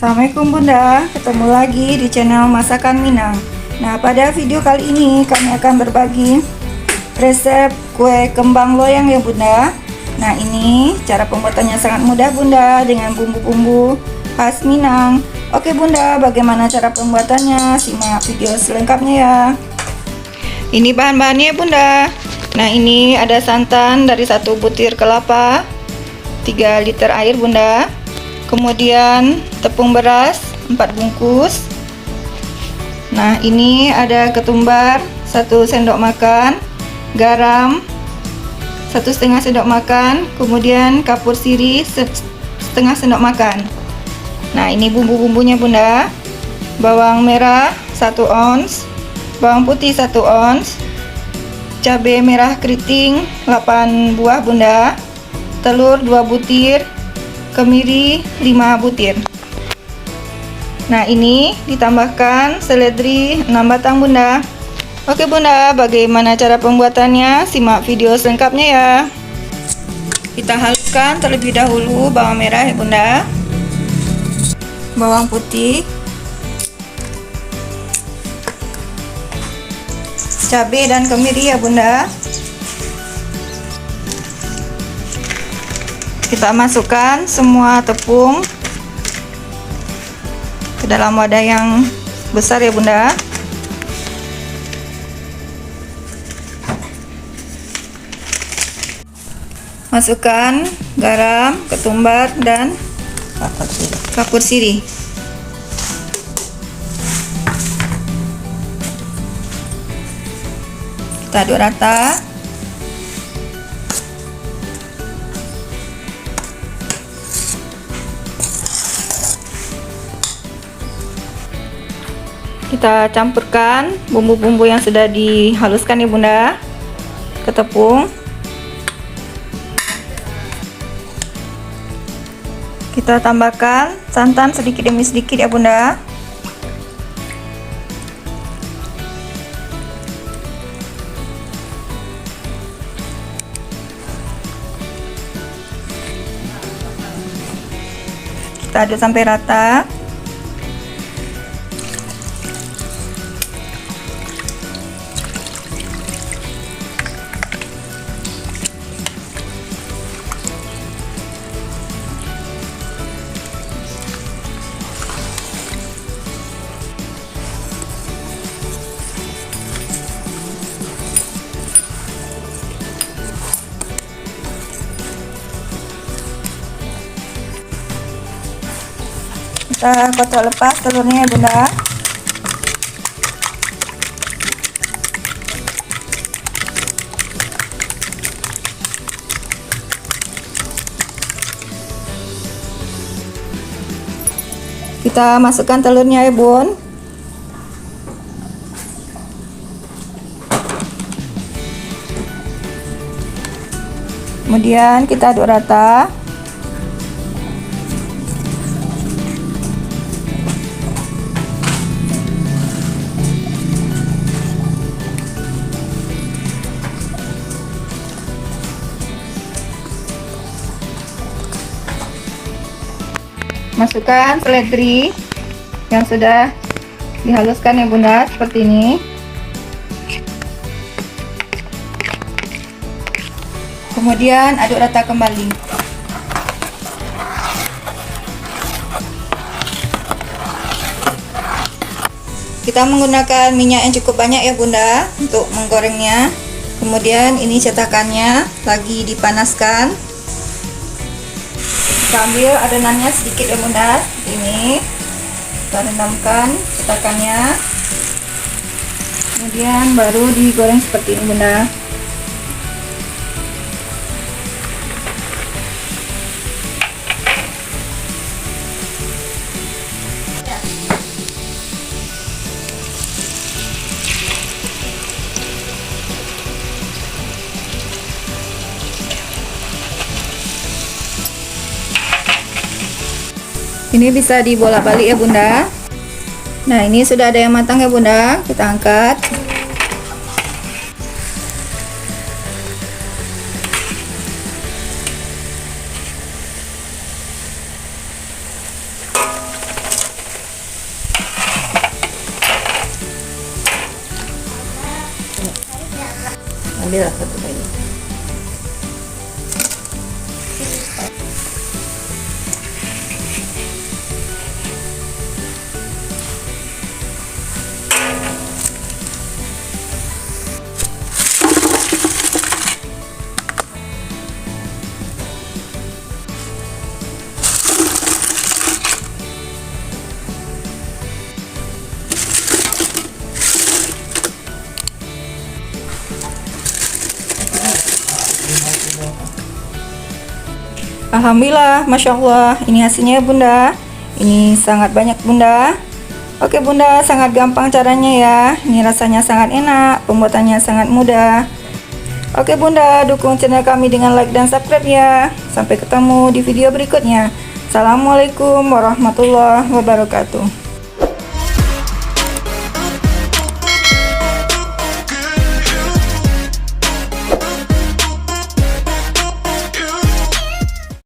Assalamualaikum Bunda, ketemu lagi di channel Masakan Minang. Nah, pada video kali ini kami akan berbagi resep kue kembang loyang ya Bunda. Nah, ini cara pembuatannya sangat mudah Bunda, dengan bumbu-bumbu khas Minang. Oke Bunda, bagaimana cara pembuatannya? Simak video selengkapnya ya. Ini bahan-bahannya Bunda. Nah, ini ada santan dari 1 butir kelapa, 3 liter air Bunda. Kemudian tepung beras 4 bungkus. Nah, ini ada ketumbar 1 sendok makan, garam 1,5 sendok makan, kemudian kapur sirih 1,5 sendok makan. Nah, ini bumbu-bumbunya Bunda. Bawang merah 1 ons, bawang putih 1 ons, cabai merah keriting 8 buah Bunda, telur 2 butir, kemiri 5 butir. Nah, ini ditambahkan seledri 6 batang Bunda. Oke Bunda, bagaimana cara pembuatannya? Simak video selengkapnya ya. Kita haluskan terlebih dahulu bawang merah ya Bunda, bawang putih, cabai dan kemiri ya Bunda. Kita masukkan semua tepung ke dalam wadah yang besar ya Bunda. Masukkan garam, ketumbar dan kapur sirih. Kita aduk rata. Kita campurkan bumbu-bumbu yang sudah dihaluskan ya Bunda ke tepung. Kita tambahkan santan sedikit demi sedikit ya Bunda. Kita aduk sampai rata. Kita kocok lepas telurnya ya Bunda. Kita masukkan telurnya ya Bun. Kemudian kita aduk rata. Masukkan seledri yang sudah dihaluskan ya Bunda, seperti ini. Kemudian aduk rata kembali. Kita menggunakan minyak yang cukup banyak ya Bunda untuk menggorengnya. Kemudian ini cetakannya lagi dipanaskan. Kita ambil adonannya sedikit ya Bunda, seperti ini. Kita rendamkan cetakannya, kemudian baru digoreng seperti ini Bunda. Ini bisa dibolak-balik ya Bunda. Nah, ini sudah ada yang matang ya Bunda. Kita angkat. Ambillah satu lagi. Alhamdulillah, Masya Allah, ini hasilnya ya Bunda. Ini sangat banyak Bunda. Oke Bunda, sangat gampang caranya ya. Ini rasanya sangat enak, pembuatannya sangat mudah. Oke Bunda, dukung channel kami dengan like dan subscribe ya. Sampai ketemu di video berikutnya. Assalamualaikum warahmatullahi wabarakatuh.